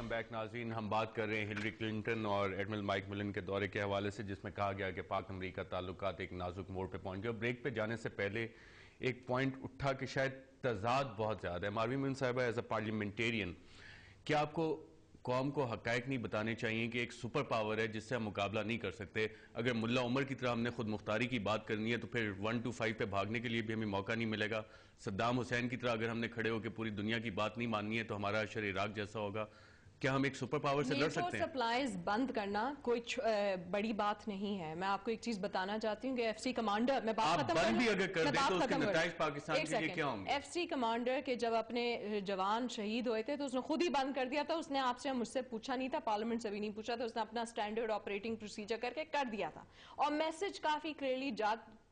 Welcome back ناظرین. ہم بات کر رہے ہیں ہلری کلنٹن اور ایڈمرل مائک ملن کے دورے کے حوالے سے، جس میں کہا گیا کہ پاک امریکہ تعلقات ایک نازک موڑ پہ پہنچ گئے. اور بریک پہ جانے سے پہلے ایک پوائنٹ اٹھا کہ شاید تضاد بہت زیادہ ہے. ماروی ملن صاحبہ، ایز اے پارلیمنٹیرین، کیا آپ کو قوم کو حقائق نہیں بتانے چاہیے کہ ایک سپر پاور ہے جس سے ہم مقابلہ نہیں کر سکتے؟ اگر ملا عمر کی طرح ہم نے خود مختاری کی بات کرنی ہے تو پھر 1 to 5 پہ بھاگنے کے لیے بھی ہمیں موقع نہیں ملے گا. صدام حسین کی طرح اگر ہم نے کھڑے ہو کے پوری دنیا کی بات نہیں ماننی ہے تو ہمارا اشر عراق جیسا ہوگا. کیا ہم ایک سپر پاور سے لڑ سکتے ہیں؟ نیٹو سپلائز بند کرنا کوئی بڑی بات نہیں ہے. میں آپ کو ایک چیز بتانا چاہتی ہوں کہ ایف سی کمانڈر، میں بات ختم بند بھی اگر کر دیں تو اس کے نتائج پاکستان کے لیے کیا ہوں گے؟ ایف سی کمانڈر کے جب اپنے جوان شہید ہوئے تھے تو اس نے خود ہی بند کر دیا تھا. اس نے آپ سے مجھ سے پوچھا نہیں تھا، پارلیمنٹ سے بھی نہیں پوچھا تھا. اس نے اپنا سٹینڈرڈ آپریٹنگ پروسیجر کر کے کر دیا تھا، اور میسج کافی کلیئرلی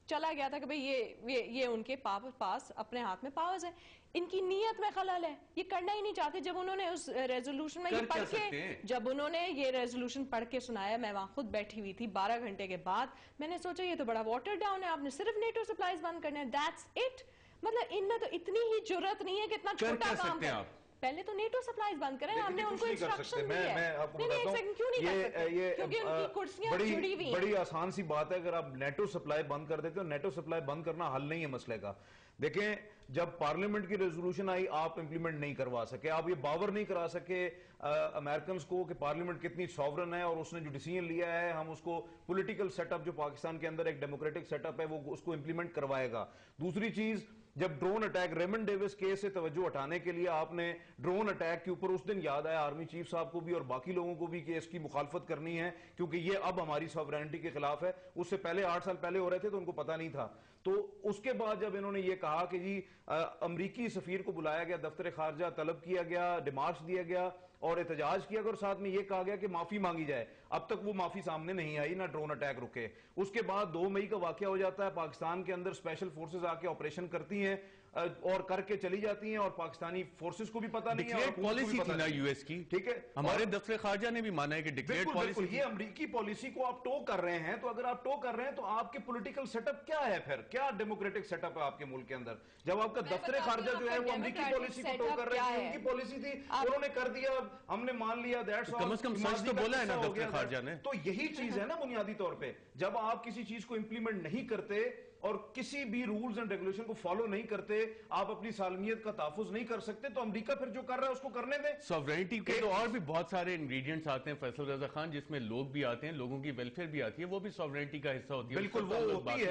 چلا گیا تھا کہ بھئی یہ ان کے پاس اپنے ہاتھ میں پاورز ہے. ان کی نیت میں خلل ہے، یہ کرنا ہی نہیں چاہتے. جب انہوں نے اس ریزولوشن میں یہ پڑھ کے جب انہوں نے یہ ریزولوشن پڑھ کے سنایا، میں وہاں خود بیٹھی ہوئی تھی 12 گھنٹے کے بعد، میں نے سوچا یہ تو بڑا واٹر ڈاؤن ہے. آپ نے صرف نیٹو سپلائز بند کرنے ہیں، دیٹس اٹ. مطلب ان میں تو اتنی ہی جرت نہیں ہے کہ اتنا چھوٹا کام ہے. پہلے تو نیٹو سپلائز بند کریں. ہم نے ان کو انسٹرکشن دی ہے. کیوں نہیں کر سکتے؟ کیونکہ ان کی کرسیاں جڑی ہوئی ہیں. بڑی آسان سی بات ہے. اگر آپ نیٹو سپلائی بند کر دیتے ہو، نیٹو سپلائی بند کرنا حل نہیں ہے مسئلے کا. دیکھیں، جب پارلیمنٹ کی ریزولوشن آئی آپ امپلیمنٹ نہیں کروا سکے. آپ یہ باور نہیں کرا سکے امریکنز کو کہ پارلیمنٹ کتنی سوورن ہے اور اس نے جو ڈیسیژن لیا ہے ہم اس کو پولیٹیکل سیٹ اپ جو پاکستان کے اندر ایک ڈیموکریٹک سیٹ اپ ہے وہ اس کو امپلیمنٹ کروائے گا. دوسری چیز، جب drone attack Raymond Davis case سے توجہ ہٹانے کے لیے آپ نے ڈرون اٹیک کے اوپر اس دن یاد آیا آرمی چیف صاحب کو بھی اور باقی لوگوں کو بھی کہ اس کی مخالفت کرنی ہے کیونکہ یہ اب ہماری سوورینٹی کے خلاف ہے. اس سے پہلے 8 سال پہلے ہو رہے تھے تو ان کو پتہ نہیں تھا. تو اس کے بعد جب انہوں نے یہ کہا کہ جی امریکی سفیر کو بلایا گیا، دفتر خارجہ طلب کیا گیا، ڈیمارچ دیا گیا اور احتجاج کیا گیا، اور ساتھ میں یہ کہا گیا کہ معافی مانگی جائے. اب تک وہ معافی سامنے نہیں آئی، نہ ڈرون اٹیک رکے. اس کے بعد 2 مئی کا واقعہ ہو جاتا ہے، پاکستان کے اندر اسپیشل فورسز آ کے آپریشن کرتی ہیں اور کر کے چلی جاتی ہیں اور پاکستانی فورسز کو بھی پتہ نہیں ہے. ڈکلیئرڈ پالیسی تھی نا یو ایس کی. ٹھیک ہے، ہمارے دفتر خارجہ نے بھی مانا ہے کہ ڈکلیئرڈ پالیسی تھی. یہ امریکی پالیسی کو آپ ٹو کر رہے ہیں. تو اگر آپ ٹو کر رہے ہیں تو آپ کے پولیٹیکل سیٹ اپ کیا ہے؟ پھر کیا ڈیموکریٹک سیٹ اپ ہے آپ کے ملک کے اندر جب آپ کا دفتر خارجہ جو ہے وہ امریکی پالیسی کو ٹو کر رہے ہیں؟ ان کی پالیسی تھی، انہوں نے کر دیا، ہم نے مان لیا. کم از کم سچ تو بولا ہے نا دفتر خارجہ نے. تو یہی چیز ہے نا بنیادی طور پہ، جب آپ کسی چیز کو امپلیمنٹ نہیں کرتے اور کسی بھی رولز اینڈ ریگولیشن کو فالو نہیں کرتے، آپ اپنی سالمیت کا تحفظ نہیں کر سکتے. تو امریکہ پھر جو کر رہا ہے اس کو کرنے دیں. سوورینٹی کے تو اور بھی بہت سارے انگریڈینٹس آتے ہیں فیصل رضا خان، جس میں لوگ بھی آتے ہیں، لوگوں کی ویلفیئر بھی آتی ہے، وہ بھی سوورینٹی کا حصہ ہوتی ہے. بالکل وہ ہوتی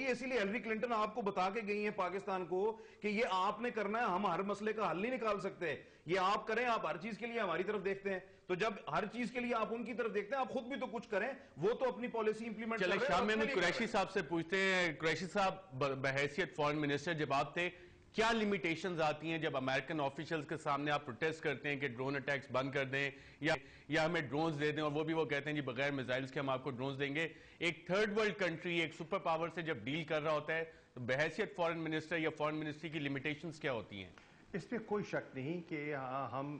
ہے. اسی لیے ہلری کلنٹن آپ کو بتا کے گئی ہیں پاکستان کو کہ یہ آپ نے کرنا ہے، ہم ہر مسئلے کا حل نہیں نکال سکتے. یہ آپ کریں، آپ ہر چیز کے لیے ہماری طرف دیکھتے ہیں. تو جب ہر چیز کے لیے آپ ان کی طرف دیکھتے ہیں، آپ خود بھی تو کچھ کریں. وہ تو اپنی پالیسی امپلیمنٹ کر رہے ہیں. چلے شام میں قریشی صاحب سے پوچھتے ہیں. قریشی صاحب، بحیثیت فورن منسٹر جب آپ تھے، کیا لیمیٹیشنز آتی ہیں جب امریکن آفیشلز کے سامنے آپ پروٹیسٹ کرتے ہیں کہ ڈرون اٹیکس بند کر دیں یا ہمیں ڈرونز دے دیں، اور وہ بھی وہ کہتے ہیں جی بغیر میزائلز کے ہم آپ کو ڈرونز دیں گے؟ ایک تھرڈ ورلڈ کنٹری ایک سپر پاور سے جب ڈیل کر رہا ہوتا ہے تو بحیثیت فورن منسٹر یا فورن منسٹری کی لیمیٹیشنز کیا ہوتی ہیں؟ اس پہ کوئی شک نہیں کہ ہم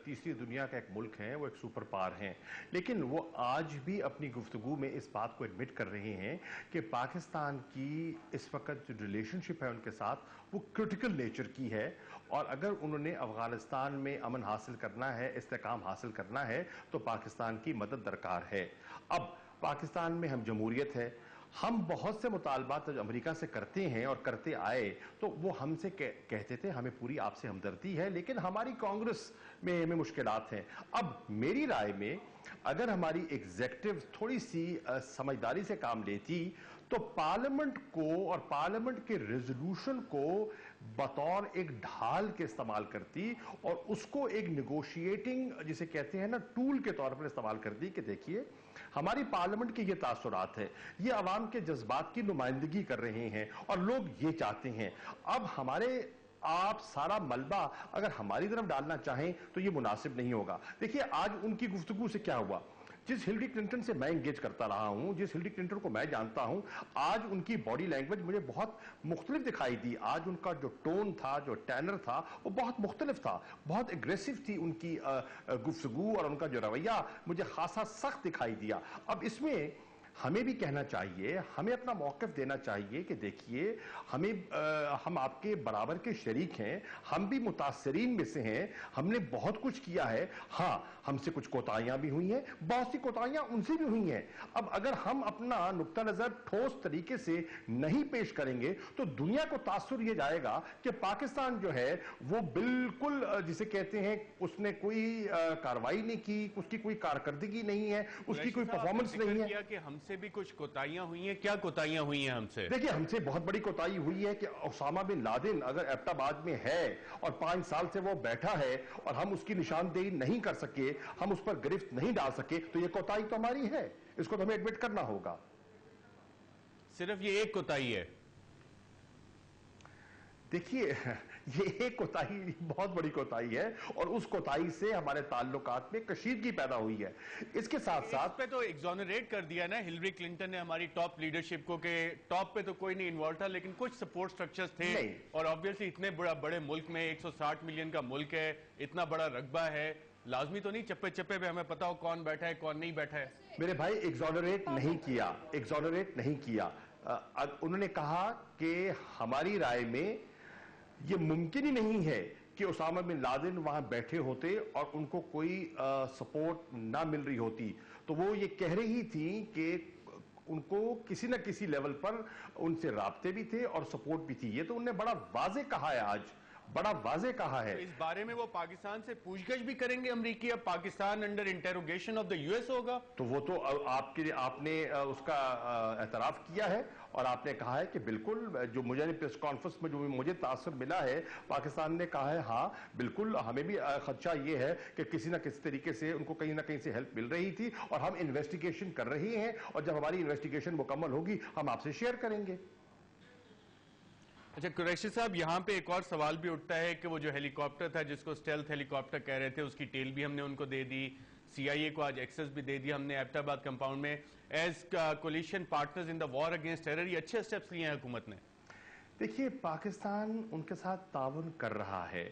تیسری دنیا کا ایک ملک ہیں، وہ ایک سپر پاور ہیں، لیکن وہ آج بھی اپنی گفتگو میں اس بات کو ایڈمٹ کر رہے ہیں کہ پاکستان کی اس وقت جو ریلیشن شپ ہے ان کے ساتھ وہ کرٹیکل نیچر کی ہے، اور اگر انہوں نے افغانستان میں امن حاصل کرنا ہے، استحکام حاصل کرنا ہے تو پاکستان کی مدد درکار ہے. اب پاکستان میں ہم جمہوریت ہے، ہم بہت سے مطالبات امریکہ سے کرتے ہیں اور کرتے آئے تو وہ ہم سے کہتے تھے ہمیں پوری آپ سے ہمدردی ہے، لیکن ہماری کانگریس میں مشکلات ہیں. اب میری رائے میں اگر ہماری ایگزیکٹو تھوڑی سی سمجھداری سے کام لیتی تو پارلیمنٹ کو اور پارلیمنٹ کے ریزولوشن کو بطور ایک ڈھال کے استعمال کرتی اور اس کو ایک نیگوشیٹنگ جسے کہتے ہیں نا ٹول کے طور پر استعمال کرتی کہ دیکھیے ہماری پارلیمنٹ کے یہ تاثرات ہیں، یہ عوام کے جذبات کی نمائندگی کر رہے ہیں اور لوگ یہ چاہتے ہیں. اب ہمارے آپ سارا ملبہ اگر ہماری طرف ڈالنا چاہیں تو یہ مناسب نہیں ہوگا. دیکھیے آج ان کی گفتگو سے کیا ہوا، جس ہلری کلنٹن سے میں انگیج کرتا رہا ہوں، جس ہلری کلنٹن کو میں جانتا ہوں، آج ان کی باڈی لینگویج مجھے بہت مختلف دکھائی دی. آج ان کا جو ٹون تھا، جو ٹینر تھا، وہ بہت مختلف تھا، بہت اگریسو تھی ان کی گفتگو، اور ان کا جو رویہ مجھے خاصا سخت دکھائی دیا. اب اس میں ہمیں بھی کہنا چاہیے, ہمیں اپنا موقف دینا چاہیے کہ دیکھیے ہم آپ کے برابر کے شریک ہیں, ہم بھی متاثرین میں سے ہیں, ہم نے بہت کچھ کیا ہے, ہاں ہم سے کچھ کوتاہیاں بھی ہوئی ہیں, بہت سی کوتاہیاں ان سے بھی ہوئی ہیں. اب اگر ہم اپنا نقطہ نظر ٹھوس طریقے سے نہیں پیش کریں گے تو دنیا کو تاثر یہ جائے گا کہ پاکستان جو ہے وہ بالکل جسے کہتے ہیں اس نے کوئی کاروائی نہیں کی, اس کی کوئی کارکردگی نہیں ہے, اس کی کوئی پرفارمنس نہیں ہے. کہ ہم سے بھی کچھ کوتاہیاں ہوئی ہیں, کیا کوتاہیاں ہوئی ہیں ہم سے؟ دیکھیں ہم سے بہت بڑی کوتاہی ہوئی ہے کہ اسامہ بن لادن اگر ایبٹ آباد میں ہے اور 5 سال سے وہ بیٹھا ہے اور ہم اس کی نشاندہی نہیں کر سکے, ہم اس پر گرفت نہیں ڈال سکے, تو یہ کوتاہی تو ہماری ہے, اس کو تو ہمیں ایڈمٹ کرنا ہوگا. صرف یہ ایک کوتاہی ہے؟ دیکھیے یہ ایک کوتاہی بہت بڑی کوتاہی ہے اور اس کوتاہی سے ہمارے تعلقات میں کشیدگی پیدا ہوئی ہے. اس کے ساتھ ساتھ اس پہ تو ایگزونریٹ کر دیا نا ہلری کلنٹن نے ہماری ٹاپ لیڈرشپ کو, کہ ٹاپ پہ تو کوئی نہیں انوالو تھا لیکن کچھ سپورٹ سٹرکچرز تھے, اور آبویسلی اتنے بڑے ملک میں 160 ملین کا ملک ہے, اتنا بڑا رقبہ ہے, لازمی تو نہیں چپے چپے پہ ہمیں پتا ہو کون بیٹھا ہے کون نہیں بیٹھا ہے. میرے بھائی ایگزونریٹ نہیں کیا, انہوں نے کہا کہ ہماری رائے میں یہ ممکن ہی نہیں ہے کہ اسامہ بن لادن وہاں بیٹھے ہوتے اور ان کو کوئی سپورٹ نہ مل رہی ہوتی. تو وہ یہ کہہ رہی تھی کہ ان کو کسی نہ کسی لیول پر ان سے رابطے بھی تھے اور سپورٹ بھی تھی. یہ تو انہوں نے بڑا واضح کہا ہے, آج بڑا واضح کہا ہے. اس بارے میں وہ پاکستان سے پوچھ گچھ بھی کریں گے امریکی؟ اب Pakistan under interrogation of the U S ہوگا تو وہ تو آپ نے اس کا اعتراف کیا ہے اور آپ نے کہا ہے کہ بالکل, جو مجھے پریس کانفرنس میں جو مجھے تاثر ملا ہے, پاکستان نے کہا ہے ہاں بالکل ہمیں بھی خدشہ یہ ہے کہ کسی نہ کسی طریقے سے ان کو کہیں نہ کہیں سے ہیلپ مل رہی تھی اور ہم انویسٹیگیشن کر رہے ہیں, اور جب ہماری انویسٹیگیشن مکمل ہوگی ہم آپ سے شیئر کریں گے. اچھا قریشی صاحب, یہاں پہ ایک اور سوال بھی اٹھتا ہے کہ وہ جو ہیلی کاپٹر تھا جس کو اسٹیلتھ ہیلی کاپٹر کہہ رہے تھے, اس کی ٹیل بھی ہم نے ان کو دے دی, سی آئی اے کو آج ایکسس بھی دے دیا ہم نے ایبٹ آباد کمپاؤنڈ میں, ایز کولیشن پارٹنرز ان دا وار اگینسٹ ٹیرر. یہ اچھے سٹیپس لیے ہیں حکومت نے. دیکھیے پاکستان ان کے ساتھ تعاون کر رہا ہے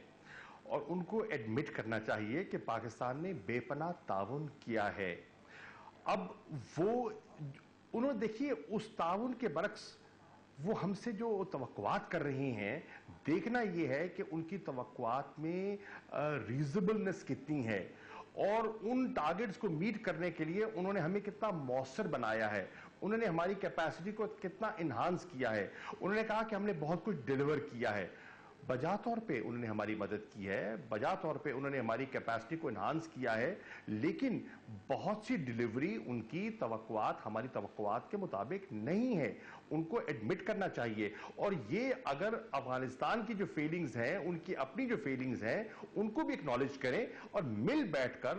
اور ان کو ایڈمٹ کرنا چاہیے کہ پاکستان نے بے پناہ تعاون کیا ہے. اب وہ انہوں نے دیکھیے اس تعاون کے برعکس وہ ہم سے جو توقعات کر رہی ہیں, دیکھنا یہ ہے کہ ان کی توقعات میں ریزبلنس کتنی ہے اور ان ٹارگٹس کو میٹ کرنے کے لیے انہوں نے ہمیں کتنا مؤثر بنایا ہے, انہوں نے ہماری کیپیسٹی کو کتنا انہانس کیا ہے. انہوں نے کہا کہ ہم نے بہت کچھ ڈیلیور کیا ہے, بجا طور پہ انہوں نے ہماری مدد کی ہے, بجا طور پہ انہوں نے ہماری کیپیسٹی کو انہانس کیا ہے, لیکن بہت سی ڈیلیوری ان کی توقعات ہماری توقعات کے مطابق نہیں ہے. ان کو ایڈمٹ کرنا چاہیے, اور یہ اگر افغانستان کی جو فیلنگز ہیں, ان کی اپنی جو فیلنگز ہیں, ان کو بھی اکنالج کریں اور مل بیٹھ کر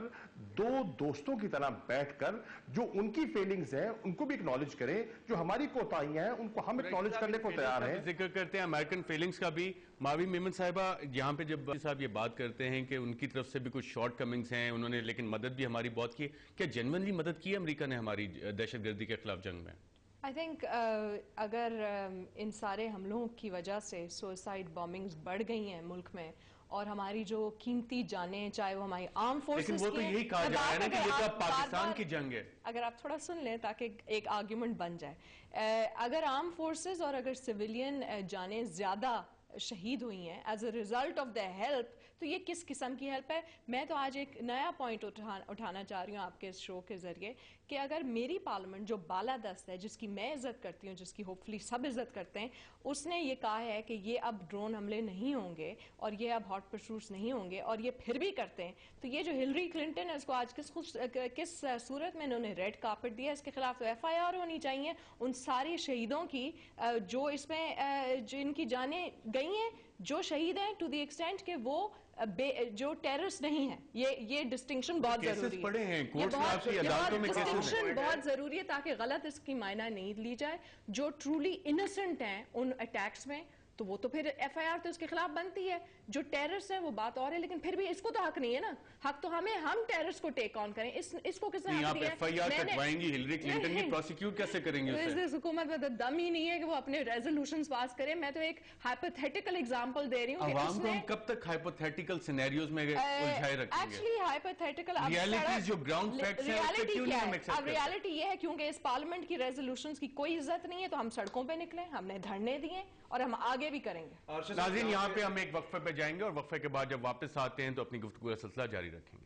دو دوستوں کی طرح بیٹھ کر جو ان کی فیلنگز ہیں ان کو بھی اکنالج کریں, جو ہماری کوتاہیاں ہیں ان کو ہم اکنالج کرنے کو تیار ہیں. ذکر کرتے ہیں امریکن فیلنگز کا بھی. ماوی میمن صاحبہ, یہاں پہ جب صاحب یہ بات کرتے ہیں کہ ان کی طرف سے بھی کچھ شارٹ کمنگز ہیں, انہوں نے لیکن مدد بھی ہماری بہت کی, کیا جنونلی مدد کی ہے امریکہ نے ہماری دہشت گردی کے خلاف جنگ میں؟ آئی تھنک اگر ان سارے حملوں کی وجہ سے سوسائڈ بامبنگز بڑھ گئی ہیں ملک میں, اور ہماری جو قیمتی جانیں, چاہے وہ ہماری آرم فورسز, لیکن وہ تو یہی کہا جا رہا ہے نا کہ یہ تو پاکستان کی جنگ ہے. اگر آپ تھوڑا سن لیں تاکہ ایک آرگیومنٹ بن جائے, اگر آرم فورسز اور اگر سویلین جانیں زیادہ شہید ہوئی ہیں as a result of the help, تو یہ کس قسم کی ہیلپ ہے؟ میں تو آج ایک نیا پوائنٹ اٹھانا چاہ رہی ہوں آپ کے اس شو کے ذریعے, کہ اگر میری پارلیمنٹ جو بالادست ہے, جس کی میں عزت کرتی ہوں, جس کی ہوپ فلی سب عزت کرتے ہیں, اس نے یہ کہا ہے کہ یہ اب ڈرون حملے نہیں ہوں گے اور یہ اب ہاٹ پرسوٹس نہیں ہوں گے, اور یہ پھر بھی کرتے ہیں, تو یہ جو ہلری کلنٹن ہے اس کو آج کس صورت میں انہوں نے ریڈ کارپٹ دیا, اس کے خلاف تو ایف آئی آر ہونی چاہیے ان ساری شہیدوں کی جو اس میں جن کی جانیں گئی ہیں, جو شہید ہیں, ٹو دی ایکسٹینٹ کہ وہ جو ٹیررسٹ نہیں ہیں. یہ ڈسٹنکشن بہت ضروری ہے, ڈسٹنکشن بہت ضروری ہے تاکہ غلط اس کی معنی نہیں لی جائے. جو ٹرولی انوسنٹ ہیں ان اٹیکس میں, تو وہ تو پھر ایف آئی آر تو اس کے خلاف بنتی ہے. جو ٹیررسٹ ہیں وہ بات اور ہے, لیکن پھر بھی اس کو تو حق نہیں ہے نا. حق تو ہمیں, ہم ٹیررسٹ کو ٹیک آن کریں. اس کو کس نے حق دیا ہے؟ ایف آئی آر کٹوائیں گی ہلری کلنٹن کی, پروسیکیوٹ کیسے کریں گے اسے؟ اس حکومت میں تو دم ہی نہیں ہے کہ وہ اپنے ریزولوشنز پاس کرے. میں تو ایک ہائپوتھیٹیکل ایگزامپل دے رہی ہوں. عوام کو ہم کب تک ہائپوتھیٹیکل سینیریوز میں الجھائے رکھیں گے؟ ایکچولی ہائپوتھیٹیکل ریالٹیز جو گراؤنڈ فیکٹس ہیں اس پہ کیوں نہیں ہم ایکسپٹ اب کرتے؟ ریالٹی یہ ہے کیونکہ اس پارلیمنٹ کی ریزولوشنز کی کوئی عزت نہیں ہے تو ہم سڑکوں پہ نکلے, ہم نے دھرنے دیے اور ہم آگے بھی کریں گے. ناظرین یہاں پہ ہم ایک وقفے پہ جائیں گے اور وقفے کے بعد جب واپس آتے ہیں تو اپنی گفتگو کا سلسلہ جاری رکھیں گے.